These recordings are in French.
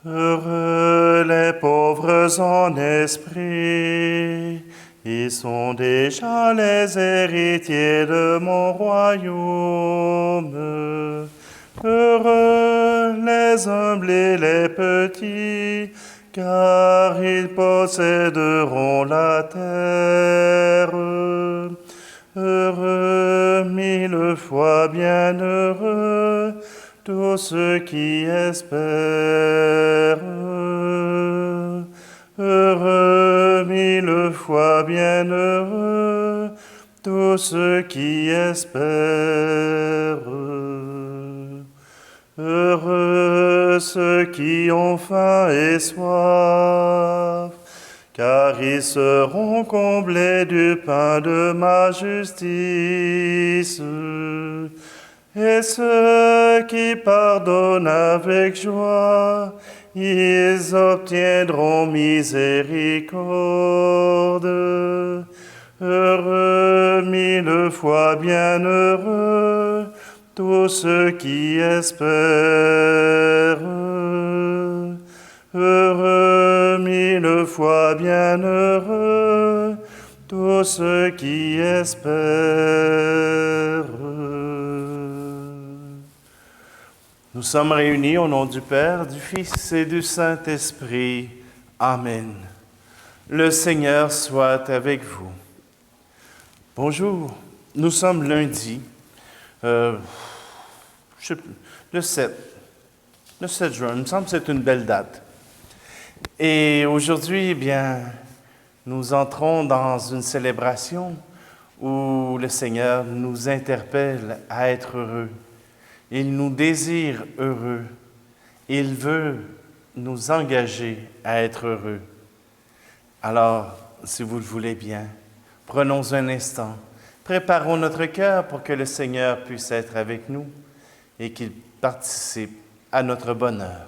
Heureux les pauvres en esprit, ils sont déjà les héritiers de mon royaume. Heureux les humbles et les petits, car ils posséderont la terre. Heureux, mille fois bienheureux, tous ceux qui espèrent. Heureux, mille fois bienheureux, tous ceux qui espèrent. Heureux ceux qui ont faim et soif, car ils seront comblés du pain de ma justice. Et ceux qui pardonnent avec joie, ils obtiendront miséricorde. Heureux, mille fois bienheureux, tous ceux qui espèrent. Heureux, mille fois bienheureux, tous ceux qui espèrent. Nous sommes réunis au nom du Père, du Fils et du Saint-Esprit. Amen. Le Seigneur soit avec vous. Bonjour, nous sommes lundi, le 7 juin, il me semble que c'est une belle date. Et aujourd'hui, eh bien, nous entrons dans une célébration où le Seigneur nous interpelle à être heureux. Il nous désire heureux. Il veut nous engager à être heureux. Alors, si vous le voulez bien, prenons un instant, préparons notre cœur pour que le Seigneur puisse être avec nous et qu'il participe à notre bonheur.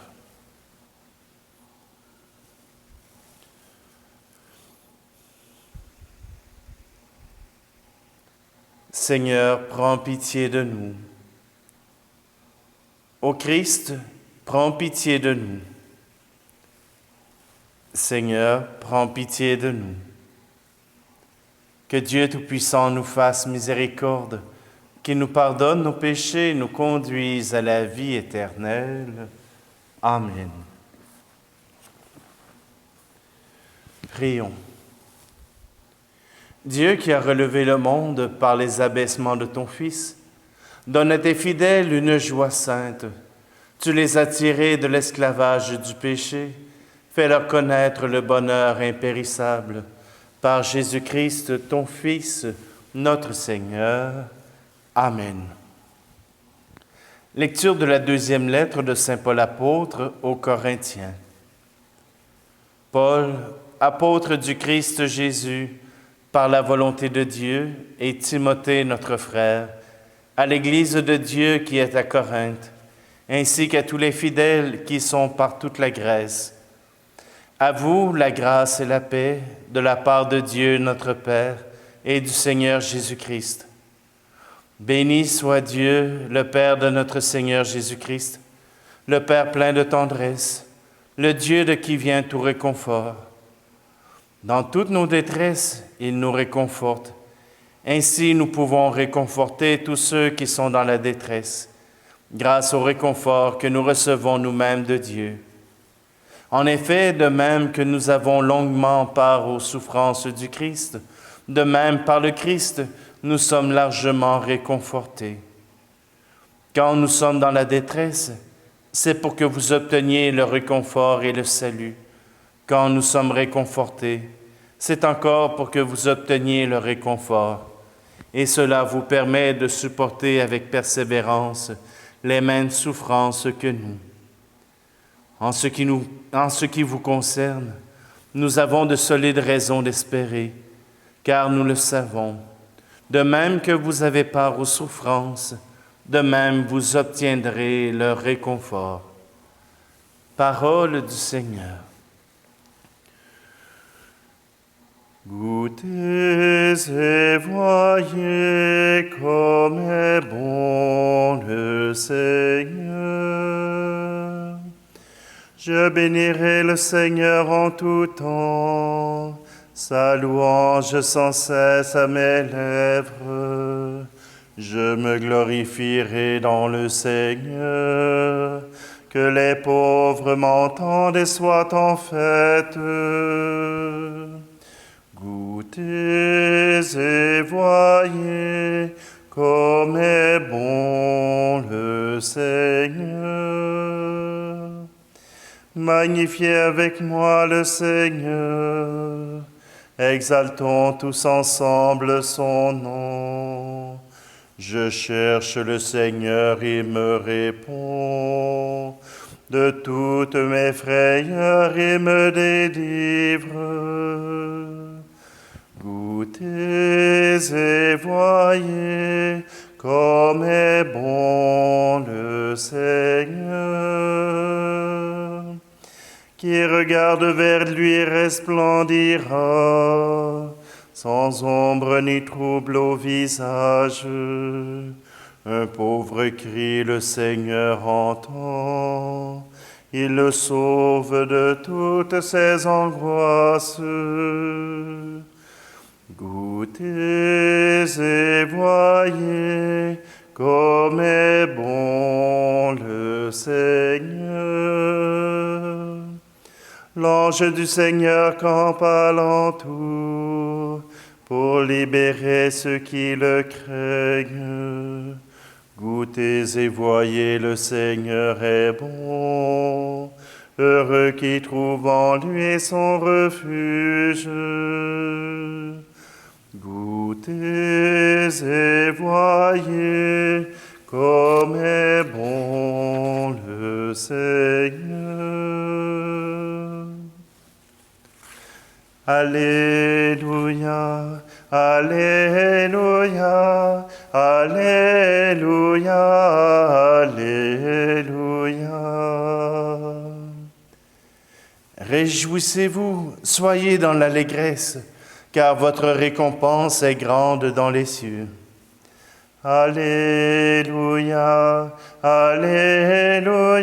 Seigneur, prends pitié de nous. Ô Christ, prends pitié de nous. Seigneur, prends pitié de nous. Que Dieu Tout-Puissant nous fasse miséricorde, qu'il nous pardonne nos péchés et nous conduise à la vie éternelle. Amen. Prions. Dieu qui a relevé le monde par les abaissements de ton Fils, donne à tes fidèles une joie sainte. Tu les as tirés de l'esclavage du péché, fais-leur connaître le bonheur impérissable. Par Jésus-Christ, ton Fils, notre Seigneur. Amen. Lecture de la deuxième lettre de Saint Paul apôtre aux Corinthiens. Paul, apôtre du Christ Jésus, par la volonté de Dieu, et Timothée, notre frère, à l'Église de Dieu qui est à Corinthe, ainsi qu'à tous les fidèles qui sont par toute la Grèce. À vous, la grâce et la paix de la part de Dieu notre Père et du Seigneur Jésus-Christ. Béni soit Dieu, le Père de notre Seigneur Jésus-Christ, le Père plein de tendresse, le Dieu de qui vient tout réconfort. Dans toutes nos détresses, il nous réconforte. Ainsi, nous pouvons réconforter tous ceux qui sont dans la détresse, grâce au réconfort que nous recevons nous-mêmes de Dieu. En effet, de même que nous avons longuement part aux souffrances du Christ, de même par le Christ, nous sommes largement réconfortés. Quand nous sommes dans la détresse, c'est pour que vous obteniez le réconfort et le salut. Quand nous sommes réconfortés, c'est encore pour que vous obteniez le réconfort. Et cela vous permet de supporter avec persévérance les mêmes souffrances que nous. En ce qui vous concerne, nous avons de solides raisons d'espérer, car nous le savons. De même que vous avez part aux souffrances, de même vous obtiendrez le réconfort. Parole du Seigneur. Goûtez et voyez comme est bon le Seigneur. Je bénirai le Seigneur en tout temps, sa louange sans cesse à mes lèvres. Je me glorifierai dans le Seigneur, que les pauvres m'entendent et soient en fête. Goûtez et voyez comme est bon le Seigneur. Magnifiez avec moi le Seigneur, exaltons tous ensemble son nom. Je cherche le Seigneur, il me répond. De toutes mes frayeurs, il me délivre. Goûtez et voyez comme est bon le Seigneur. Qui regarde vers lui resplendira, sans ombre ni trouble au visage. Un pauvre crie, le Seigneur entend, il le sauve de toutes ses angoisses. Goûtez et voyez comme est bon le Seigneur. L'ange du Seigneur campe alentour pour libérer ceux qui le craignent. Goûtez et voyez, le Seigneur est bon. Heureux qui trouve en lui son refuge. Goûtez et voyez comme est bon le Seigneur. Alléluia, alléluia, alléluia, alléluia. Réjouissez-vous, soyez dans l'allégresse, car votre récompense est grande dans les cieux. Alléluia, alléluia,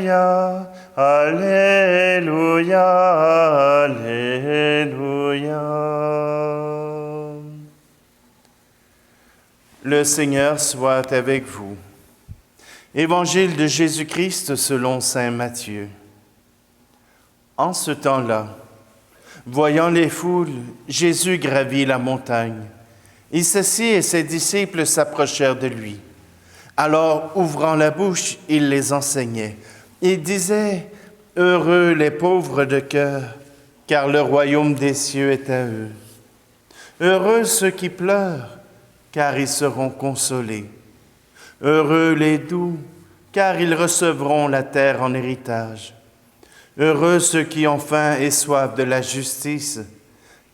alléluia, alléluia. Le Seigneur soit avec vous. Évangile de Jésus-Christ selon saint Matthieu. En ce temps-là, voyant les foules, Jésus gravit la montagne. Il s'assit et ses disciples s'approchèrent de lui. Alors, ouvrant la bouche, il les enseignait. Il disait, « Heureux les pauvres de cœur, car le royaume des cieux est à eux. Heureux ceux qui pleurent, car ils seront consolés. Heureux les doux, car ils recevront la terre en héritage. Heureux ceux qui ont faim et soif de la justice,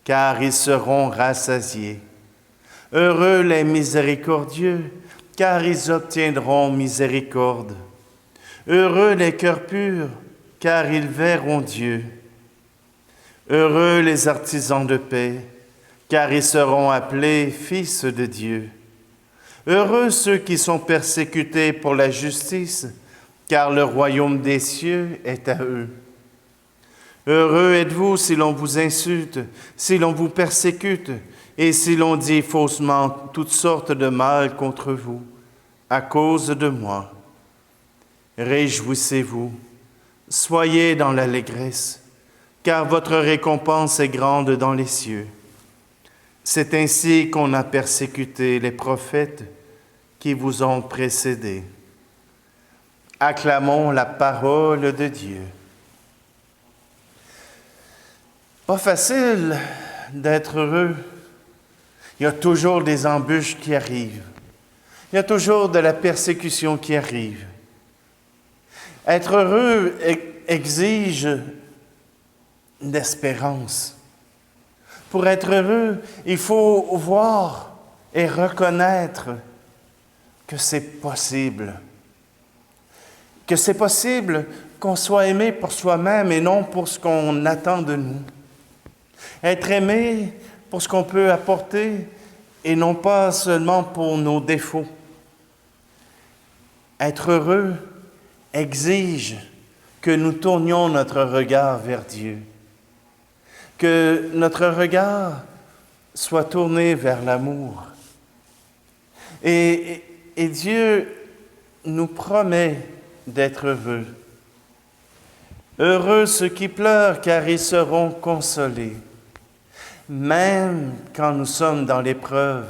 car ils seront rassasiés. Heureux les miséricordieux, car ils obtiendront miséricorde. Heureux les cœurs purs, car ils verront Dieu. Heureux les artisans de paix, car ils seront appelés fils de Dieu. Heureux ceux qui sont persécutés pour la justice, car le royaume des cieux est à eux. Heureux êtes-vous si l'on vous insulte, si l'on vous persécute, et si l'on dit faussement toutes sortes de mal contre vous, à cause de moi. Réjouissez-vous, soyez dans l'allégresse, car votre récompense est grande dans les cieux. C'est ainsi qu'on a persécuté les prophètes qui vous ont précédés. Acclamons la parole de Dieu. Pas facile d'être heureux. Il y a toujours des embûches qui arrivent. Il y a toujours de la persécution qui arrive. Être heureux exige d'espérance. Pour être heureux, il faut voir et reconnaître que c'est possible. Que c'est possible qu'on soit aimé pour soi-même et non pour ce qu'on attend de nous. Être aimé pour ce qu'on peut apporter et non pas seulement pour nos défauts. Être heureux exige que nous tournions notre regard vers Dieu, que notre regard soit tourné vers l'amour. Et Dieu nous promet d'être heureux. Heureux ceux qui pleurent, car ils seront consolés. Même quand nous sommes dans l'épreuve,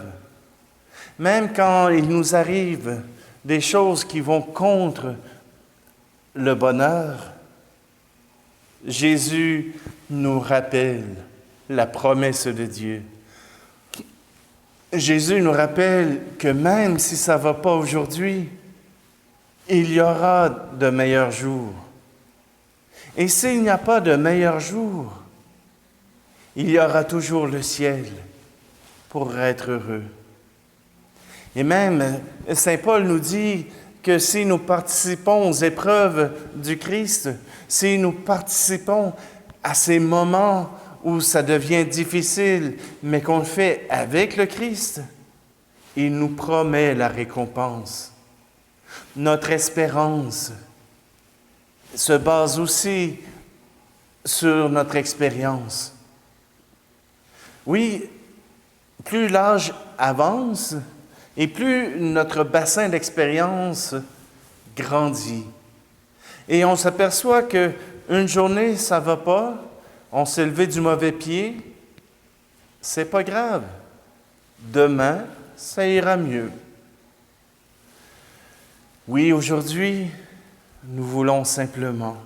même quand il nous arrive des choses qui vont contre le bonheur, Jésus nous rappelle la promesse de Dieu. Jésus nous rappelle que même si ça ne va pas aujourd'hui, il y aura de meilleurs jours. Et s'il n'y a pas de meilleurs jours, il y aura toujours le ciel pour être heureux. Et même, Saint Paul nous dit que si nous participons aux épreuves du Christ, si nous participons à ces moments où ça devient difficile, mais qu'on le fait avec le Christ, il nous promet la récompense. Notre espérance se base aussi sur notre expérience. Oui, plus l'âge avance et plus notre bassin d'expérience grandit. Et on s'aperçoit qu'une journée, ça ne va pas, on s'est levé du mauvais pied, c'est pas grave. Demain, ça ira mieux. Oui, aujourd'hui, nous voulons simplement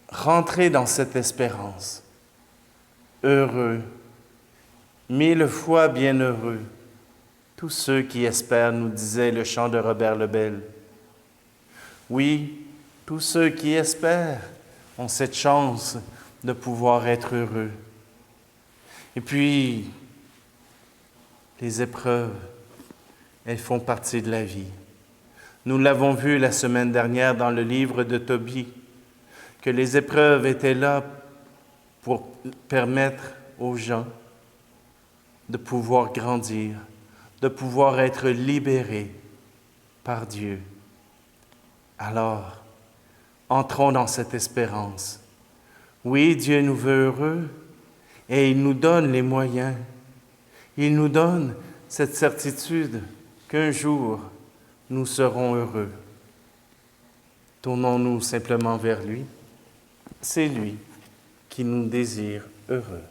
rentrer dans cette espérance. Heureux, 1000 fois bienheureux, tous ceux qui espèrent, nous disait le chant de Robert Lebel. Oui, tous ceux qui espèrent ont cette chance de pouvoir être heureux. Et puis, les épreuves, elles font partie de la vie. Nous l'avons vu la semaine dernière dans le livre de Tobie, que les épreuves étaient là pour permettre aux gens de pouvoir grandir, de pouvoir être libérés par Dieu. Alors, entrons dans cette espérance. Oui, Dieu nous veut heureux et il nous donne les moyens. Il nous donne cette certitude qu'un jour, nous serons heureux. Tournons-nous simplement vers lui. C'est lui qui nous désire heureux.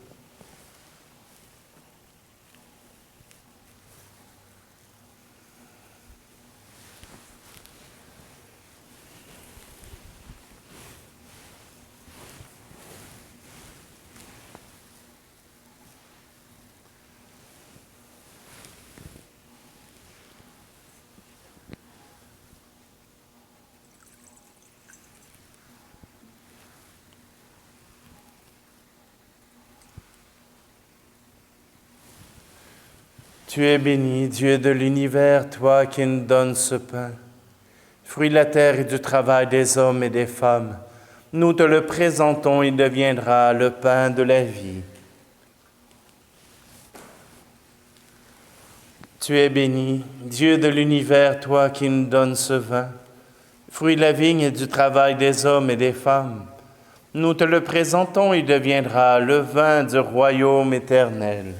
Tu es béni, Dieu de l'univers, toi qui nous donnes ce pain, fruit de la terre et du travail des hommes et des femmes. Nous te le présentons, il deviendra le pain de la vie. Tu es béni, Dieu de l'univers, toi qui nous donnes ce vin, fruit de la vigne et du travail des hommes et des femmes. Nous te le présentons, il deviendra le vin du royaume éternel.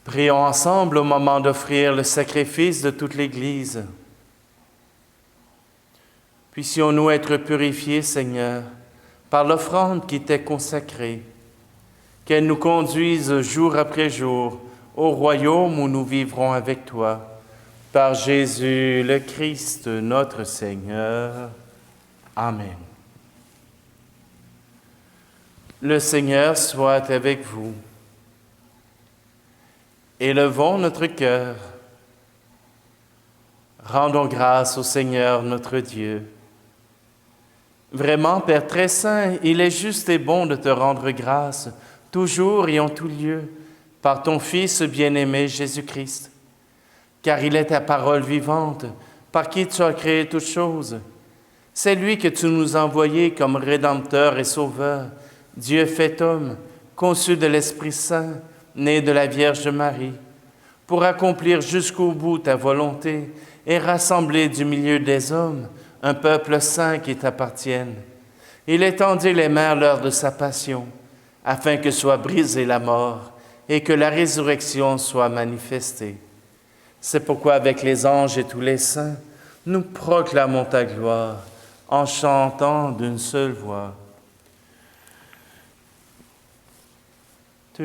Prions ensemble au moment d'offrir le sacrifice de toute l'Église. Puissions-nous être purifiés, Seigneur, par l'offrande qui t'est consacrée, qu'elle nous conduise jour après jour au royaume où nous vivrons avec toi. Par Jésus le Christ, notre Seigneur. Amen. Le Seigneur soit avec vous. Élevons notre cœur. Rendons grâce au Seigneur notre Dieu. Vraiment, Père très saint, il est juste et bon de te rendre grâce, toujours et en tout lieu, par ton Fils bien-aimé Jésus-Christ. Car il est ta parole vivante, par qui tu as créé toutes choses. C'est lui que tu nous as envoyé comme Rédempteur et Sauveur, Dieu fait homme, conçu de l'Esprit Saint, né de la Vierge Marie, pour accomplir jusqu'au bout ta volonté et rassembler du milieu des hommes un peuple saint qui t'appartienne. Il étendit les mains lors de sa passion, afin que soit brisée la mort et que la résurrection soit manifestée. C'est pourquoi avec les anges et tous les saints, nous proclamons ta gloire en chantant d'une seule voix. Tu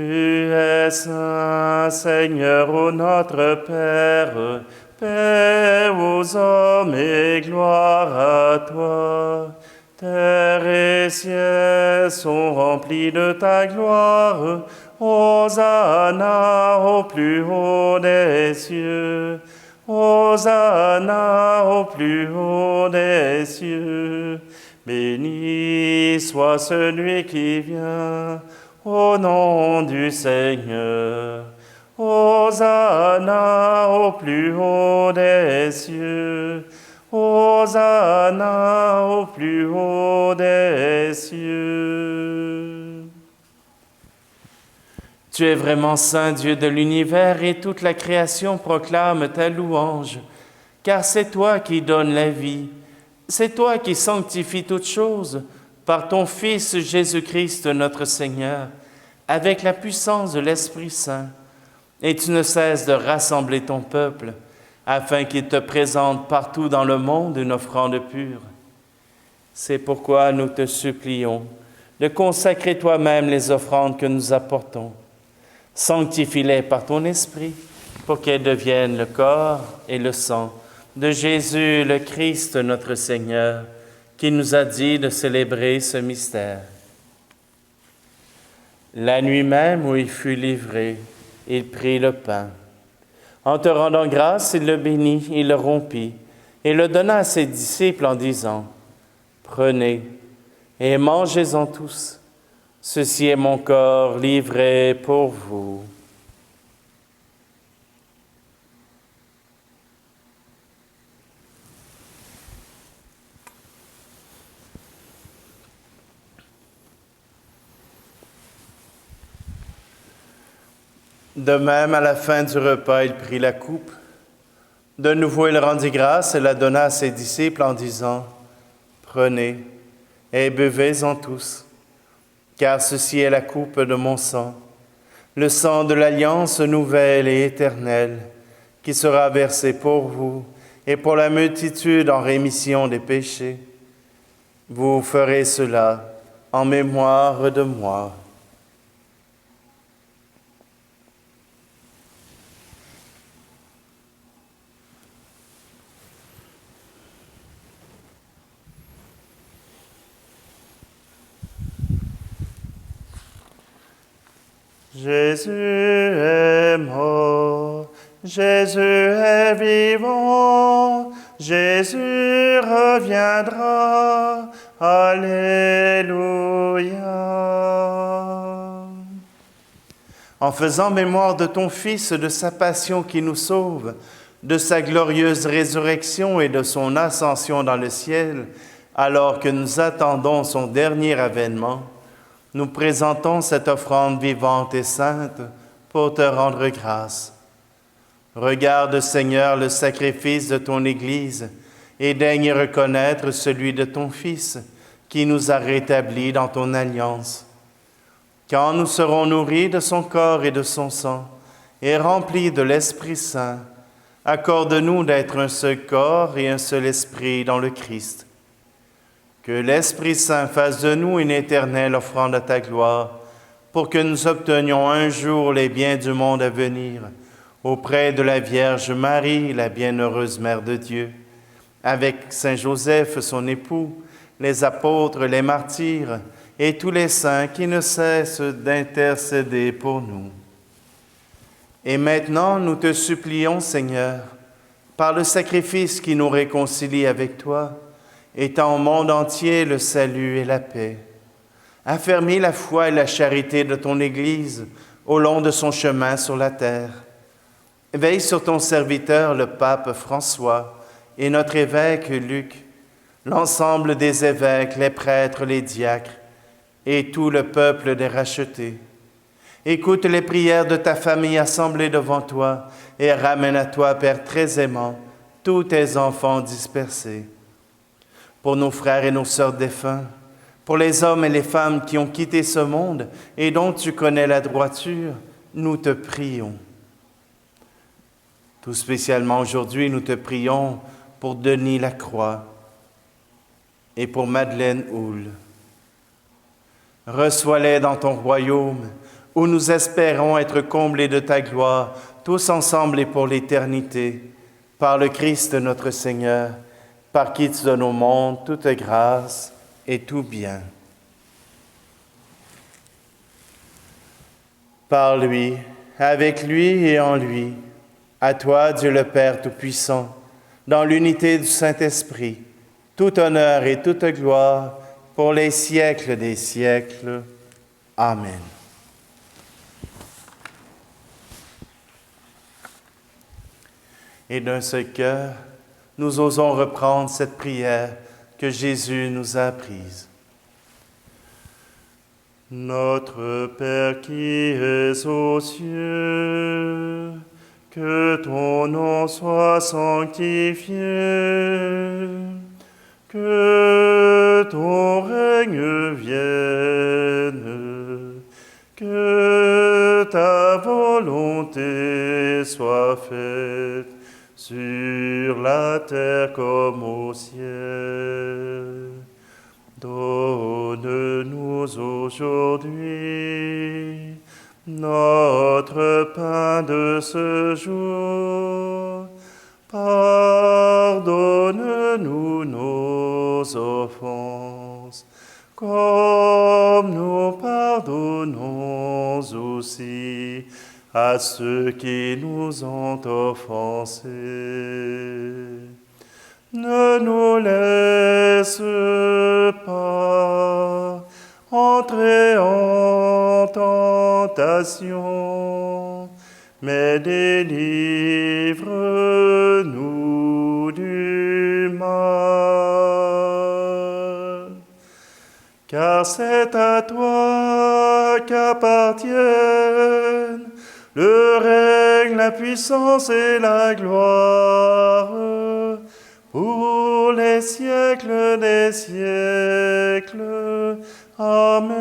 es saint, Seigneur, ô notre Père, paix aux hommes et gloire à toi. Terre et ciel sont remplis de ta gloire. Hosanna au plus haut des cieux. Hosanna au plus haut des cieux. Béni soit celui qui vient au nom du Seigneur. Hosanna au plus haut des cieux. Hosanna au plus haut des cieux. Tu es vraiment saint, Dieu de l'univers, et toute la création proclame ta louange, car c'est toi qui donnes la vie, c'est toi qui sanctifies toutes choses par ton Fils Jésus-Christ notre Seigneur, avec la puissance de l'Esprit Saint, et tu ne cesses de rassembler ton peuple, afin qu'il te présente partout dans le monde une offrande pure. C'est pourquoi nous te supplions de consacrer toi-même les offrandes que nous apportons. Sanctifie-les par ton Esprit, pour qu'elles deviennent le corps et le sang de Jésus le Christ notre Seigneur, qui nous a dit de célébrer ce mystère. La nuit même où il fut livré, il prit le pain. En te rendant grâce, il le bénit, il le rompit, et le donna à ses disciples en disant, « Prenez et mangez-en tous. Ceci est mon corps livré pour vous. » De même, à la fin du repas, il prit la coupe. De nouveau, il rendit grâce et la donna à ses disciples en disant, « Prenez et buvez-en tous, car ceci est la coupe de mon sang, le sang de l'alliance nouvelle et éternelle, qui sera versé pour vous et pour la multitude en rémission des péchés. Vous ferez cela en mémoire de moi. » Jésus est mort, Jésus est vivant, Jésus reviendra, Alléluia. En faisant mémoire de ton Fils, de sa passion qui nous sauve, de sa glorieuse résurrection et de son ascension dans le ciel, alors que nous attendons son dernier avènement, nous présentons cette offrande vivante et sainte pour te rendre grâce. Regarde, Seigneur, le sacrifice de ton Église et daigne reconnaître celui de ton Fils qui nous a rétablis dans ton alliance. Quand nous serons nourris de son corps et de son sang et remplis de l'Esprit Saint, accorde-nous d'être un seul corps et un seul esprit dans le Christ. Que l'Esprit Saint fasse de nous une éternelle offrande à ta gloire, pour que nous obtenions un jour les biens du monde à venir, auprès de la Vierge Marie, la bienheureuse Mère de Dieu, avec Saint Joseph, son époux, les apôtres, les martyrs, et tous les saints qui ne cessent d'intercéder pour nous. Et maintenant, nous te supplions, Seigneur, par le sacrifice qui nous réconcilie avec toi, étends au monde entier le salut et la paix. Affermis la foi et la charité de ton Église au long de son chemin sur la terre. Veille sur ton serviteur, le pape François, et notre évêque Luc, l'ensemble des évêques, les prêtres, les diacres, et tout le peuple des rachetés. Écoute les prières de ta famille assemblée devant toi et ramène à toi, Père très aimant, tous tes enfants dispersés. Pour nos frères et nos sœurs défunts, pour les hommes et les femmes qui ont quitté ce monde et dont tu connais la droiture, nous te prions. Tout spécialement aujourd'hui, nous te prions pour Denis Lacroix et pour Madeleine Houle. Reçois-les dans ton royaume, où nous espérons être comblés de ta gloire, tous ensemble et pour l'éternité, par le Christ notre Seigneur, par qui tu donnes au monde toute grâce et tout bien. Par lui, avec lui et en lui, à toi, Dieu le Père Tout-Puissant, dans l'unité du Saint-Esprit, tout honneur et toute gloire pour les siècles des siècles. Amen. Et d'un seul cœur, nous osons reprendre cette prière que Jésus nous a apprise. Notre Père qui es aux cieux, que ton nom soit sanctifié, que ton règne vienne, que ta volonté soit faite sur la terre comme au ciel. Donne-nous aujourd'hui notre pain de ce jour. Pardonne-nous nos offenses, comme nous pardonnons aussi à ceux qui nous ont offensés. Ne nous laisse pas entrer en tentation, mais délivre-nous du mal. Car c'est à toi qu'appartiennent le règne, la puissance et la gloire pour les siècles des siècles. Amen.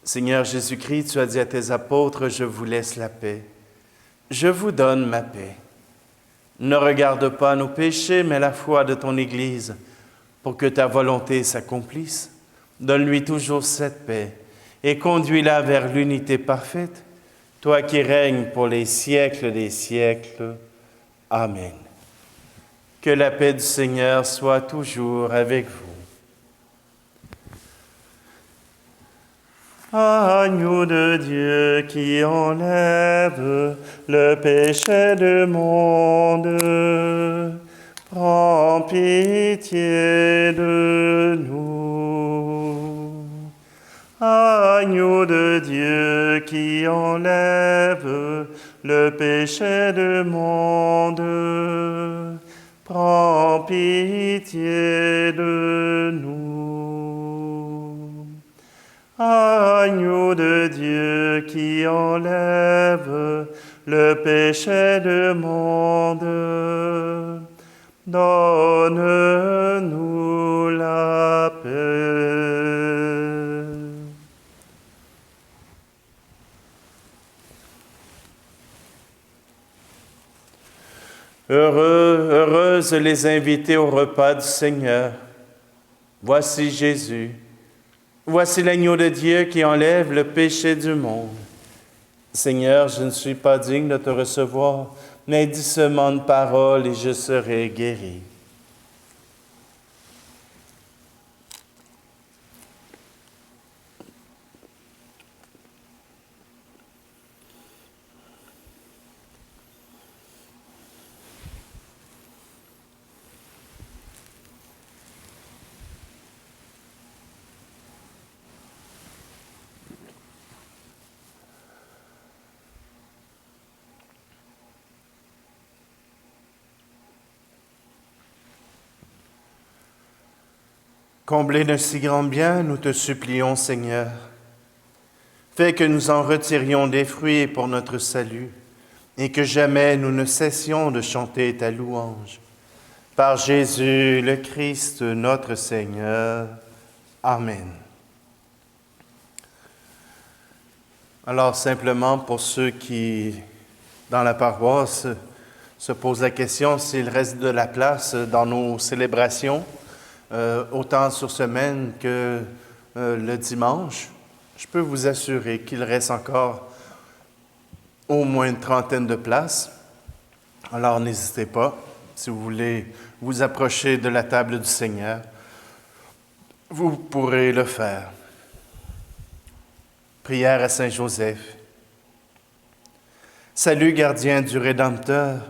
Seigneur Jésus-Christ, tu as dit à tes apôtres, je vous laisse la paix. Je vous donne ma paix. Ne regarde pas nos péchés, mais la foi de ton Église, pour que ta volonté s'accomplisse. Donne-lui toujours cette paix et conduis-la vers l'unité parfaite, toi qui règnes pour les siècles des siècles. Amen. Que la paix du Seigneur soit toujours avec vous. Agneau de Dieu qui enlève le péché du monde, prends pitié de nous. Agneau de Dieu qui enlève le péché du monde, prends pitié de nous. Agneau de Dieu qui enlève le péché du monde, donne-nous la paix. Heureuses les invités au repas du Seigneur. Voici Jésus. Voici l'agneau de Dieu qui enlève le péché du monde. Seigneur, je ne suis pas digne de te recevoir, mais dis seulement une parole et je serai guéri. Comblés de si grands biens, nous te supplions, Seigneur. Fais que nous en retirions des fruits pour notre salut, et que jamais nous ne cessions de chanter ta louange. Par Jésus le Christ, notre Seigneur. Amen. Alors simplement pour ceux qui, dans la paroisse, se posent la question s'il reste de la place dans nos célébrations, autant sur semaine que le dimanche, je peux vous assurer qu'il reste encore au moins une trentaine de places. Alors n'hésitez pas, si vous voulez vous approcher de la table du Seigneur, vous pourrez le faire. Prière à Saint Joseph. Salut, gardien du Rédempteur,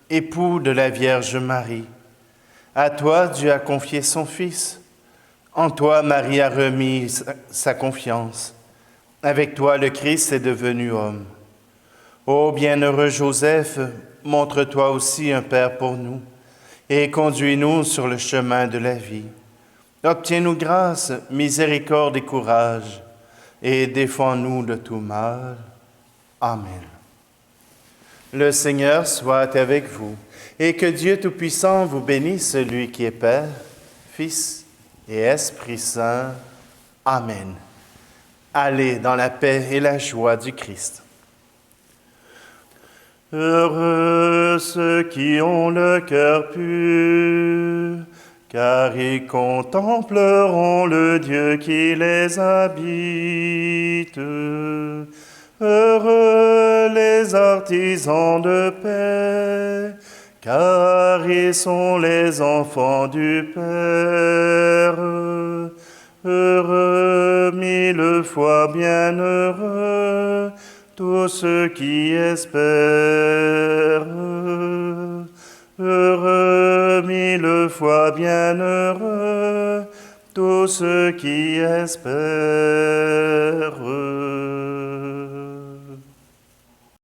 époux de la Vierge Marie. À toi, Dieu a confié son Fils. En toi, Marie a remis sa confiance. Avec toi, le Christ est devenu homme. Ô bienheureux Joseph, montre-toi aussi un Père pour nous et conduis-nous sur le chemin de la vie. Obtiens-nous grâce, miséricorde et courage, et défends-nous de tout mal. Amen. Le Seigneur soit avec vous, et que Dieu Tout-Puissant vous bénisse, celui qui est Père, Fils et Esprit Saint. Amen. Allez dans la paix et la joie du Christ. Heureux ceux qui ont le cœur pur, car ils contempleront le Dieu qui les habite. Heureux les artisans de paix, car ils sont les enfants du Père. Heureux, mille fois bienheureux, tous ceux qui espèrent. Heureux, mille fois bienheureux, tous ceux qui espèrent.